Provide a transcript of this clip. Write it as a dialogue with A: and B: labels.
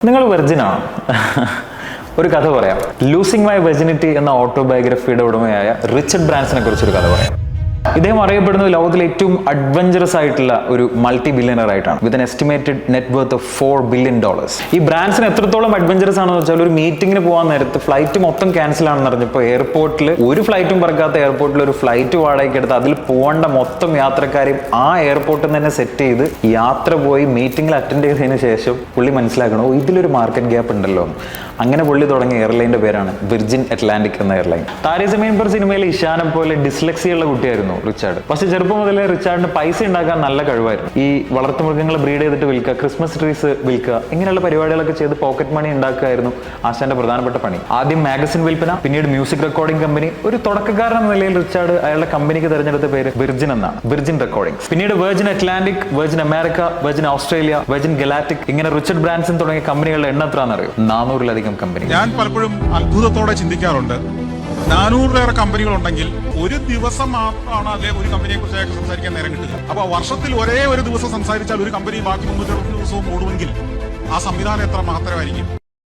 A: നിങ്ങൾ വെർജിനാണ്. ഒരു കഥ പറയാം. ലൂസിംഗ് മൈ വെർജിനിറ്റി എന്ന ഓട്ടോബയോഗ്രഫിയുടെ ഉടമയായ റിച്ചർഡ് ബ്രാൻസനെ കുറിച്ചൊരു കഥ പറയാം. ഇദ്ദേഹം അറിയപ്പെടുന്നത് ലോകത്തിലെ ഏറ്റവും അഡ്വഞ്ചറസ് ആയിട്ടുള്ള ഒരു മൾട്ടി ബില്യണർ ആയിട്ടാണ്, with an estimated net worth of $4 billion. ഈ ബ്രാൻസിന് എത്രത്തോളം അഡ്വഞ്ചറസ് ആണെന്ന് വെച്ചാൽ, ഒരു മീറ്റിംഗിന് പോകാൻ നേരത്ത് ഫ്ലൈറ്റ് മൊത്തം ക്യാൻസൽ ആണെന്ന് അറിഞ്ഞപ്പോൾ എയർപോർട്ടിൽ ഒരു ഫ്ലൈറ്റും പറക്കാത്ത എയർപോർട്ടിൽ ഒരു ഫ്ലൈറ്റ് വാടകയ്ക്ക് എടുത്ത് അതിൽ പോകേണ്ട മൊത്തം യാത്രക്കാരെയും ആ എയർപോർട്ടിൽ നിന്ന് തന്നെ സെറ്റ് ചെയ്ത് യാത്ര പോയി മീറ്റിംഗിൽ അറ്റൻഡ് ചെയ്തതിന് ശേഷം പുള്ളി മനസ്സിലാക്കണോ ഇതിലൊരു മാർക്കറ്റ് ഗ്യാപ്പ് ഉണ്ടല്ലോ. അങ്ങനെ പുള്ളി തുടങ്ങിയ എയർലൈൻ്റെ പേരാണ് വിർജിൻ അറ്റ്ലാന്റിക് എന്ന എയർലൈൻ. താരെ സമയം പെർ സിനിമയിലെ ഇഷാനെ പോലെ ഡിസ്ലെക്സിയുള്ള കുട്ടിയായിരുന്നു റിച്ചാർഡ്. പക്ഷെ ചെറുപ്പം മുതലേ റിച്ചാർഡിന് പൈസ ഉണ്ടാക്കാൻ നല്ല കഴിവായിരുന്നു. ഈ വളർത്തുമൃഗങ്ങളെ ബ്രീഡ് ചെയ്തിട്ട് വിൽക്കുക, ക്രിസ്മസ് ട്രീസ് വിൽക്കുക, ഇങ്ങനെയുള്ള പരിപാടികളൊക്കെ ചെയ്ത് പോക്കറ്റ് മണി ഉണ്ടാക്കുകയായിരുന്നു ആശാന്റെ പ്രധാനപ്പെട്ട പണി. ആദ്യം മാഗസിൻ വിൽപ്പന, പിന്നീട് മ്യൂസിക് റെക്കോർഡിംഗ് കമ്പനി. ഒരു തുടക്കക്കാരൻ എന്ന നിലയിൽ റിച്ചാർഡ് അയാളുടെ കമ്പനിക്ക് തെരഞ്ഞെടുത്ത പേര് വിർജിൻ എന്നാണ്, വിർജിൻ റെക്കോർഡിംഗ്സ്. പിന്നീട് virgin Atlantic, virgin America, virgin Australia, virgin ഗലാക്റ്റിക്, ഇങ്ങനെ റിച്ചർഡ് ബ്രാൻസൺ തുടങ്ങിയ കമ്പനികളുടെ എണ്ണം എത്രയാണെന്നറിയോ? 400-ലധികം കമ്പനി.
B: ഞാൻ പലപ്പോഴും അത്ഭുതത്തോടെ ചിന്തിക്കാറുണ്ട്, 400-ലേറെ കമ്പനികളുണ്ടെങ്കിൽ ഒരു ദിവസം മാത്രമാണ് അതിലെ ഒരു കമ്പനിയെ കുറിച്ച് സംസാരിക്കാൻ നേരം കിട്ടുക. അപ്പൊ വർഷത്തിൽ ഒരേ ഒരു ദിവസം സംസാരിച്ചാൽ ഒരു കമ്പനി ബാക്കി 360 ദിവസവും ഓടുമെങ്കിൽ ആ സംവിധാനം എത്ര മഹത്തരമായിരിക്കും.